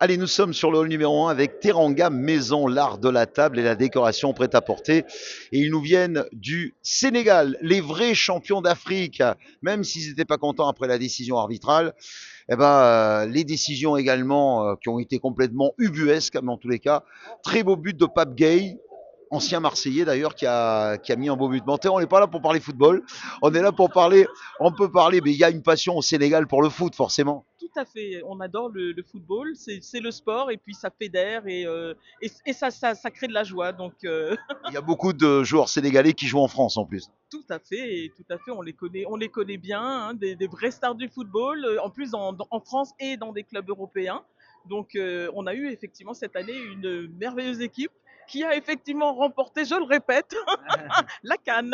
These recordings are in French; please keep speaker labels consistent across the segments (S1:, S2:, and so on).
S1: Allez, nous sommes sur le hall numéro 1 avec Teranga Maison, l'art de la table et la décoration prêt-à-porter. Et ils nous viennent du Sénégal, les vrais champions d'Afrique. Même s'ils n'étaient pas contents après la décision arbitrale, eh ben, les décisions également qui ont été complètement ubuesques dans tous les cas. Très beau but de Pape Gueye, ancien Marseillais d'ailleurs, qui a mis un beau but. Bon, on n'est pas là pour parler football, on est là pour parler, on peut parler, mais il y a une passion au Sénégal pour le foot, forcément.
S2: Tout à fait, on adore le football, c'est le sport et puis ça fédère et ça crée de la joie. Donc
S1: Il y a beaucoup de joueurs sénégalais qui jouent en France en plus.
S2: tout à fait, on les connaît bien, hein, des vrais stars du football, en plus en France et dans des clubs européens. Donc on a eu effectivement cette année une merveilleuse équipe qui a effectivement remporté, je le répète, la CAN.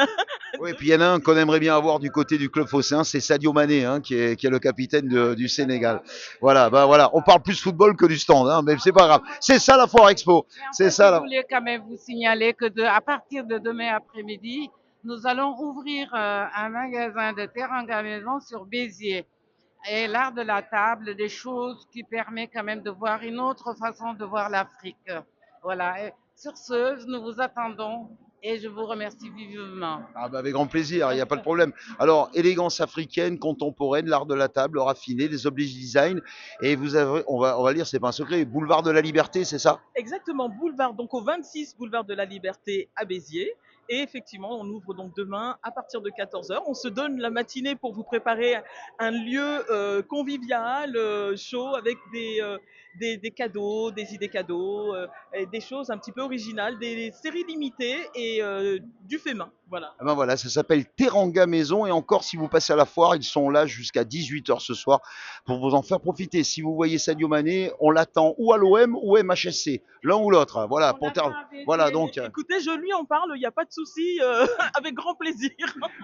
S1: Oui, et puis il y en a un qu'on aimerait bien avoir du côté du club phocéen, c'est Sadio Mané, hein, qui est le capitaine du Sénégal. Voilà, bah voilà, on parle plus football que du stand, hein, mais c'est pas grave. C'est ça la Foire Expo,
S3: Mais en
S1: c'est
S3: fait,
S1: ça
S3: je
S1: là.
S3: voulais quand même vous signaler que à partir de demain après-midi, nous allons ouvrir un magasin de Teranga Maison sur Béziers. Et l'art de la table, des choses qui permettent quand même de voir une autre façon de voir l'Afrique. Voilà. Et sur ce, nous vous attendons et je vous remercie vivement.
S1: Ah bah avec grand plaisir, il n'y a pas de problème. Alors, élégance africaine, contemporaine, l'art de la table, raffiné, les objets design, et vous avez, on va lire, c'est pas un secret, boulevard de la Liberté, c'est ça?
S2: Exactement, boulevard, donc au 26 boulevard de la Liberté à Béziers. Et effectivement, on ouvre donc demain à partir de 14 heures. On se donne la matinée pour vous préparer un lieu convivial, chaud, avec des cadeaux, des idées cadeaux, et des choses un petit peu originales, des séries limitées et du fait main. Voilà.
S1: Ah ben voilà, ça s'appelle Teranga Maison, et encore si vous passez à la foire, ils sont là jusqu'à 18 h ce soir pour vous en faire profiter. Si vous voyez Sadio Mané, on l'attend ou à l'OM ou MHSC, l'un ou l'autre. Voilà,
S3: On l'attend à
S1: voilà
S3: Béziers.
S1: donc
S2: Écoutez, je lui en parle, il n'y a pas de souci, avec grand plaisir.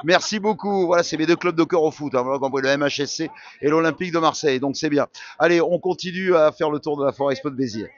S1: merci beaucoup. Voilà, c'est mes deux clubs de cœur au foot, hein, voilà, compris, le MHSC et l'Olympique de Marseille, donc c'est bien. Allez, on continue à faire le tour de la Foire Expo de Béziers.